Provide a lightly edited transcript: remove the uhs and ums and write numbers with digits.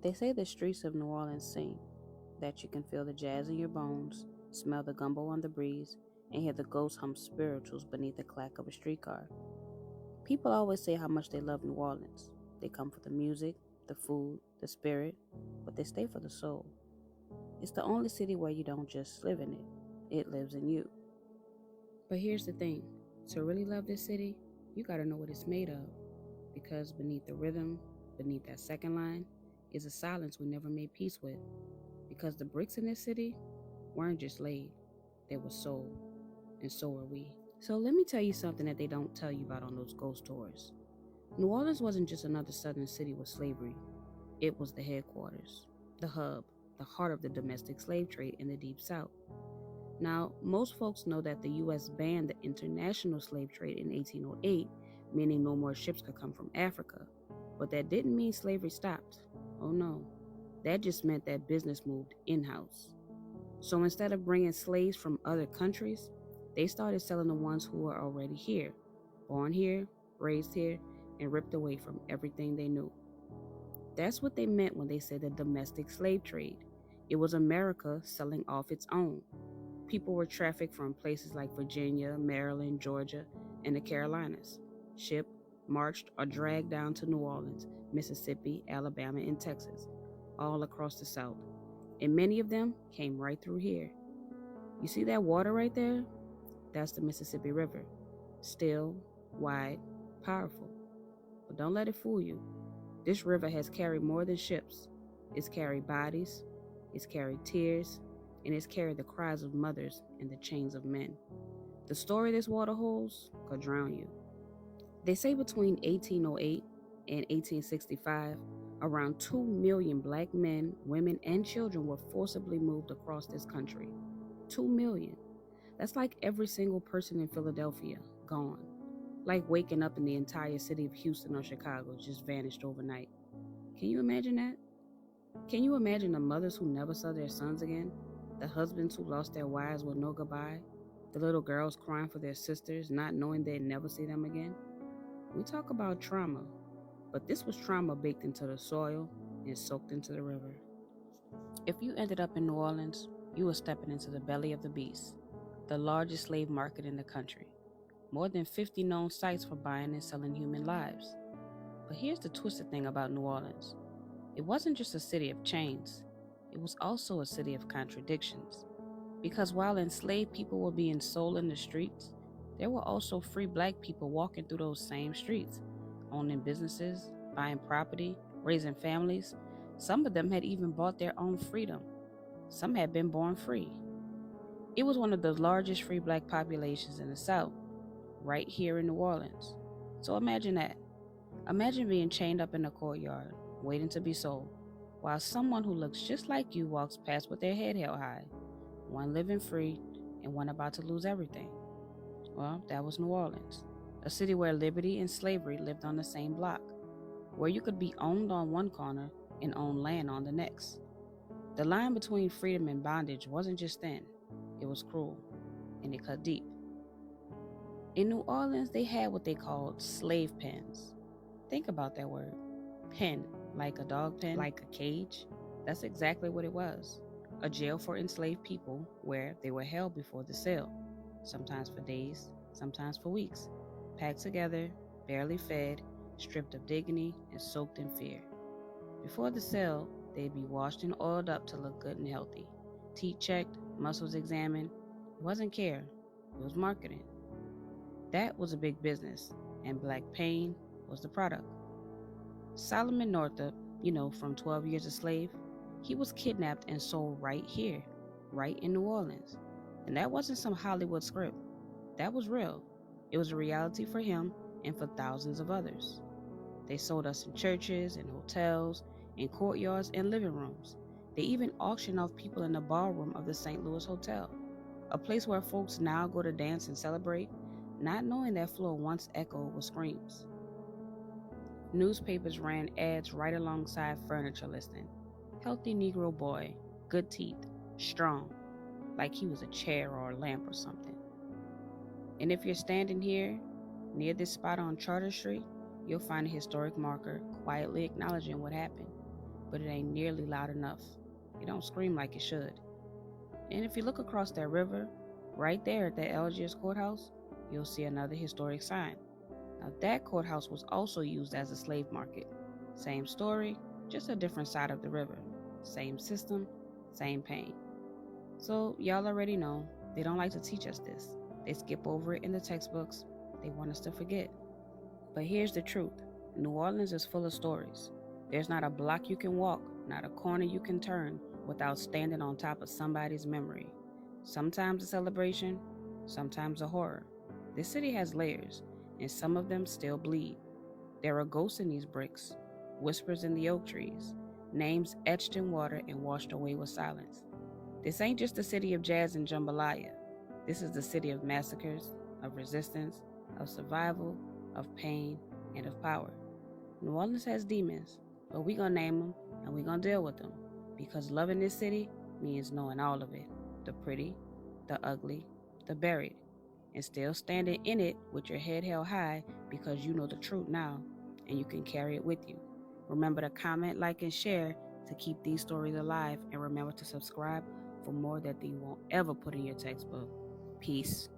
They say the streets of New Orleans sing, that you can feel the jazz in your bones, smell the gumbo on the breeze, and hear the ghost hum spirituals beneath the clack of a streetcar. People always say how much they love New Orleans. They come for the music, the food, the spirit, but they stay for the soul. It's the only city where you don't just live in it, it lives in you. But here's the thing, to really love this city, you gotta know what it's made of. Because beneath the rhythm, beneath that second line, is a silence we never made peace with. Because the bricks in this city weren't just laid, they were sold, and so are we. So let me tell you something that they don't tell you about on those ghost tours. New Orleans wasn't just another southern city with slavery, it was the headquarters, the hub, the heart of the domestic slave trade in the Deep South. Now, most folks know that the U.S. banned the international slave trade in 1808, meaning no more ships could come from Africa. But that didn't mean slavery stopped. Oh no. That just meant that business moved in house. So instead of bringing slaves from other countries, they started selling the ones who were already here, born here, raised here, and ripped away from everything they knew. That's what they meant when they said the domestic slave trade. It was America selling off its own. People were trafficked from places like Virginia, Maryland, Georgia, and the Carolinas, shipped, marched, or dragged down to New Orleans, Mississippi, Alabama, and Texas, all across the South. And many of them came right through here. You see that water right there? That's the Mississippi River. Still, wide, powerful. But don't let it fool you. This river has carried more than ships. It's carried bodies, it's carried tears, and it's carried the cries of mothers and the chains of men. The story this water holds could drown you. They say between 1808 and 1865, around 2 million black men, women, and children were forcibly moved across this country. 2 million. That's like every single person in Philadelphia gone. Like waking up and the entire city of Houston or Chicago just vanished overnight. Can you imagine that? Can you imagine the mothers who never saw their sons again? The husbands who lost their wives with no goodbye? The little girls crying for their sisters, not knowing they'd never see them again? We talk about trauma, but this was trauma baked into the soil and soaked into the river. If you ended up in New Orleans, you were stepping into the belly of the beast, the largest slave market in the country. More than 50 known sites for buying and selling human lives. But here's the twisted thing about New Orleans. It wasn't just a city of chains, it was also a city of contradictions. Because while enslaved people were being sold in the streets, there were also free black people walking through those same streets, owning businesses, buying property, raising families. Some of them had even bought their own freedom. Some had been born free. It was one of the largest free black populations in the South, right here in New Orleans. So imagine that. Imagine being chained up in a courtyard, waiting to be sold, while someone who looks just like you walks past with their head held high, one living free and one about to lose everything. Well, that was New Orleans, a city where liberty and slavery lived on the same block, where you could be owned on one corner and own land on the next. The line between freedom and bondage wasn't just thin, it was cruel, and it cut deep. In New Orleans, they had what they called slave pens. Think about that word. Pen, like a dog pen, like a cage. That's exactly what it was. A jail for enslaved people where they were held before the sale, sometimes for days, sometimes for weeks, packed together, barely fed, stripped of dignity, and soaked in fear. Before the sale, they'd be washed and oiled up to look good and healthy. Teeth checked, muscles examined. It wasn't care, it was marketing. That was a big business, and black pain was the product. Solomon Northup, from 12 Years a Slave, he was kidnapped and sold right here, right in New Orleans. And that wasn't some Hollywood script. That was real. It was a reality for him and for thousands of others. They sold us in churches and hotels, in courtyards and living rooms. They even auctioned off people in the ballroom of the St. Louis Hotel, a place where folks now go to dance and celebrate, not knowing that floor once echoed with screams. Newspapers ran ads right alongside furniture listing. Healthy Negro boy, good teeth, strong, like he was a chair or a lamp or something. And if you're standing here, near this spot on Charter Street, you'll find a historic marker quietly acknowledging what happened. but it ain't nearly loud enough. It don't scream like it should. And if you look across that river, right there at the Algiers courthouse, you'll see another historic sign. Now, that courthouse was also used as a slave market. Same story, just a different side of the river. Same system, same pain. So, y'all already know, they don't like to teach us this. They skip over it in the textbooks. They want us to forget. But here's the truth. New Orleans is full of stories. There's not a block you can walk, not a corner you can turn without standing on top of somebody's memory. Sometimes a celebration, sometimes a horror. This city has layers, and some of them still bleed. There are ghosts in these bricks, whispers in the oak trees, names etched in water and washed away with silence. This ain't just the city of jazz and jambalaya. This is the city of massacres, of resistance, of survival, of pain, and of power. New Orleans has demons, but we gonna name them and we gonna deal with them, because loving this city means knowing all of it, the pretty, the ugly, the buried, and still standing in it with your head held high because you know the truth now and you can carry it with you. Remember to comment, like, and share to keep these stories alive, and remember to subscribe for more that you won't ever put in your textbook. Peace.